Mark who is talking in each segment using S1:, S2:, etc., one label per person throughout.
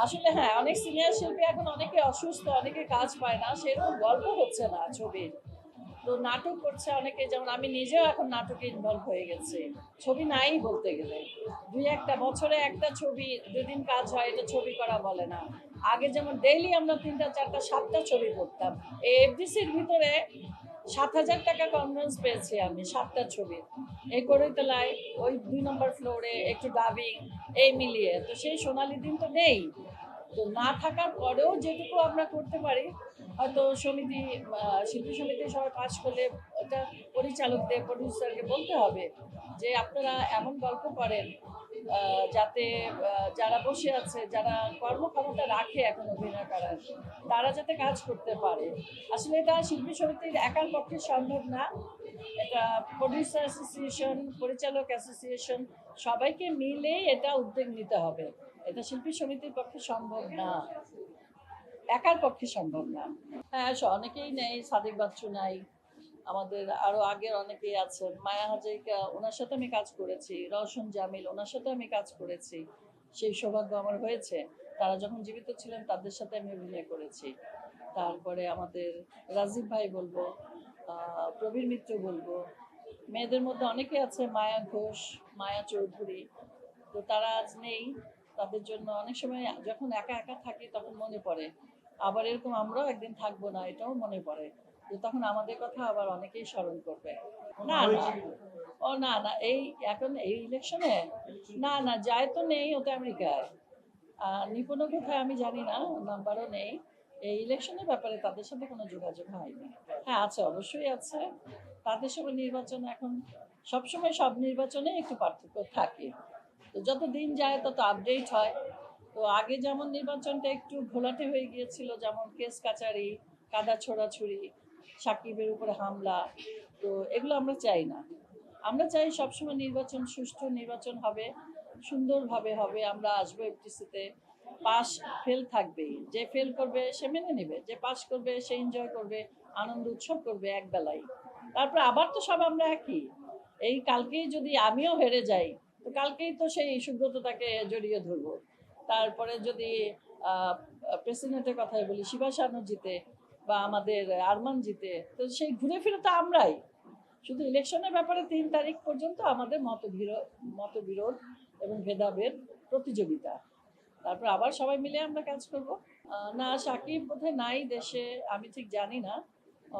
S1: আসলে হ্যাঁ, অনেক সিনিয়র শিল্পী এখন অনেকে অসুস্থ, অনেকে কাজ পায় না, সেরকম গল্প হচ্ছে না ছবির। তো নাটক করছে অনেকে, যেমন আমি নিজেও এখন নাটকে ইনভলভ হয়ে গেছি। ছবি নাই বলতে গেলে, দুই একটা বছরে একটা ছবি, দুদিন কাজ হয়, এটা ছবি করা বলে না। আগে যেমন ডেইলি আমরা ৩টা ৪টা ৭টা ছবি করতাম। এই এফডিসির ভিতরে ৭,০০০ টাকা কনভেন্স পেয়েছি আমি ৭টা ছবির। এই করিতলায়, ওই ২ নম্বর ফ্লোরে একটু ডাবিং, এই মিলিয়ে। তো সেই সোনালি দিন তো নেই। তো না থাকার পরেও যেটুকু আমরা করতে পারি, হয়তো সমিতি, শিল্পী সমিতি সবাই পাশ করলে এটা পরিচালকদের, প্রডিউসারকে বলতে হবে যে আপনারা এমন গল্প করেন যাতে যারা বসে আছে, যারা কর্মক্ষমতা রাখে এখন অভিনয় করার, তারা যাতে কাজ করতে পারে। আসলে এটা শিল্পী সমিতির একার পক্ষে সম্ভব না। এটা প্রডিউসার অ্যাসোসিয়েশন, পরিচালক অ্যাসোসিয়েশন, সবাইকে মিলে এটা উদ্যোগ নিতে হবে। এটা শিল্পী সমিতির পক্ষে সম্ভব না, একার পক্ষে সম্ভব না। হ্যাঁ, অনেকেই নেই, সাদিক বাচ্চু নাই, আমাদের আরো আগের অনেকেই আছেন, মায়া হাজরিকা, ওনার সাথে আমি কাজ করেছি, রওশন জামিল, ওনার সাথে আমি কাজ করেছি। সেই সৌভাগ্য আমার হয়েছে, তারা যখন জীবিত ছিলেন তাদের সাথে আমি অভিনয় করেছি। তারপরে আমাদের রাজীব ভাই বলবো, প্রবীর মিত্র বলবো, মেয়েদের মধ্যে অনেকে আছে, মায়া ঘোষ, মায়া চৌধুরী। তো তারা আজ নেই, তাদের জন্য অনেক সময় যখন একা একা থাকি তখন মনে পড়ে, আবার এরকম আমরাও একদিন থাকবো না, এটাও মনে পড়ে যে তখন আমাদের কথা আবার অনেকেই স্মরণ করবে। না না, ও না না, এই এখন এই ইলেকশনে না না, যায় তো নেই, ও তো আমেরিকায়। নিপুণও কোথায় আমি জানি না, নাম্বারও নেই। এই ইলেকশনের ব্যাপারে তাদের সাথে কোনো যোগাযোগ হয়নি। হ্যাঁ আছে, অবশ্যই আছে। তাদের সঙ্গে নির্বাচন এখন সবসময়, সব নির্বাচনে একটু পার্থক্য থাকে। তো যত দিন যায় তত আপডেট হয়। তো আগে যেমন নির্বাচনটা একটু ঘোলাটে হয়ে গিয়েছিল, যেমন কেস কাচারি, কাদা ছোড়াছুড়ি, সাকিবের উপরে হামলা, তো এগুলো আমরা চাই না। আমরা চাই সবসময় নির্বাচন, সুষ্ঠু নির্বাচন হবে, সুন্দরভাবে হবে। আমরা আসবো এফটিসিতে, পাস ফেল থাকবেই, যে ফেল করবে সে মেনে নেবে, যে পাস করবে সে এনজয় করবে, আনন্দ উৎসব করবে এক বেলায়। তারপরে আবার তো সব আমরা একই। এই কালকেই যদি আমিও হেরে যাই, তো কালকেই তো সেই সুব্রততাকে জড়িয়ে ধরবো। তারপরে যদি প্রেসিডেন্টের কথাই বলি, শিবা শানু জিতে বা আমাদের আরমান জিতে, তো সেই ঘুরে ফিরে তো আমরাই। শুধু ইলেকশনের ব্যাপারে ৩ তারিখ পর্যন্ত আমাদের মতবিরোধ এবং ভেদাভেদ, প্রতিযোগিতা। তারপর আবার সবাই মিলে আমরা কাজ করব। না, সাকিব বোধহয় নাই দেশে, আমি ঠিক জানি না,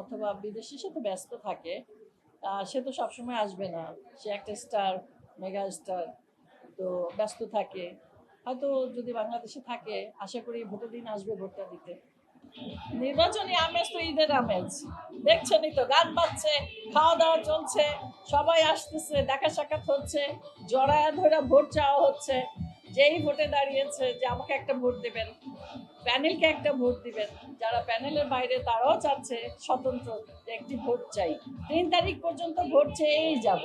S1: অথবা বিদেশের সাথে ব্যস্ত থাকে। সে তো সবসময় আসবে না, সে একটা স্টার, মেগা স্টার, তো ব্যস্ত থাকে। হয়তো যদি বাংলাদেশে থাকে, আশা করি ভোটের দিন আসবে ভোটটা দিতে। নির্বাচনী আমেজ তো ঈদের আমেজ, দেখছেনই তো, গান বাজছে, খাওয়া দাওয়া চলছে, সবাই আসতেছে, দেখা সাক্ষাৎ হচ্ছে, জড়ায়া ধরে ভোট চাওয়া হচ্ছে। যেই ভোটে দাঁড়িয়েছে যে আমাকে একটা ভোট দেবেন, প্যানেলকে একটা ভোট দিবেন, যারা প্যানেলের বাইরে তারাও চাচ্ছে স্বতন্ত্র একটি ভোট চাই। ৩ তারিখ পর্যন্ত ভোট চেয়েই যাব।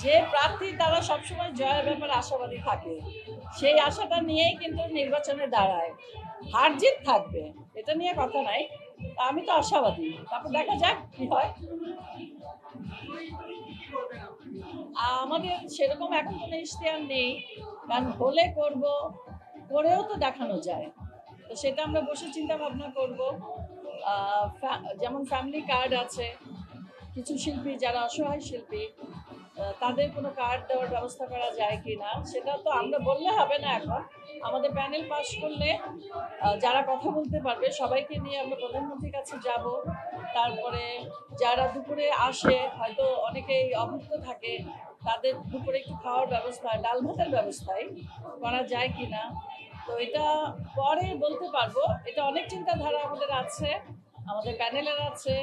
S1: যে প্রার্থী তারা সবসময় জয়ের ব্যাপারে আশাবাদী থাকে, সেই আশাটা নিয়েই কিন্তু নির্বাচনে দাঁড়ায়। হার জিত থাকবে, এটা নিয়ে কথা নাই। আমি তো আশাবাদী, তারপর দেখা যাক কি হয়। আমাদের সেরকম এখন কোনো ইশতেহার নেই, কারণ হলে করব, করেও তো দেখানো যায়। তো সেটা আমরা বসে চিন্তা ভাবনা করব। যেমন ফ্যামিলি কার্ড আছে, কিছু শিল্পী যারা অসহায় শিল্পী, তাদের কোনো কার্ড দেওয়ার ব্যবস্থা করা যায় কি না, সেটা তো আমরা বললে হবে না এখন। আমাদের প্যানেল পাস করলে যারা কথা বলতে পারবে সবাইকে নিয়ে আমরা প্রধানমন্ত্রীর কাছে যাব। তারপরে যারা দুপুরে আসে, হয়তো অনেকেই অভুক্ত থাকে, তাদের দুপুরে একটু খাওয়ার ব্যবস্থা, ডাল ভাতের ব্যবস্থায় করা যায় কি না, তো এটা পরে বলতে পারবো। এটা অনেক চিন্তাধারা আমাদের আছে, আমাদের প্যানেলের আছে,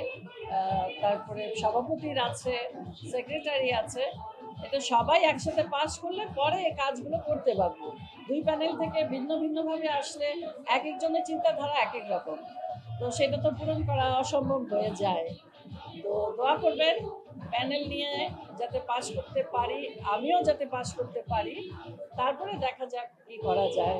S1: তারপরে সভাপতির আছে, সেক্রেটারি আছে। এটা সবাই একসাথে পাস করলে পরে এই কাজগুলো করতে পারবো। দুই প্যানেল থেকে ভিন্ন ভিন্নভাবে আসলে এক একজনের চিন্তাধারা এক এক রকম, তো সেটা তো পূরণ করা অসম্ভব হয়ে যায়। তো দোয়া করবেন প্যানেল নিয়ে যাতে পাস করতে পারি, আমিও যাতে পাস করতে পারি, তারপরে দেখা যাক কি করা যায়।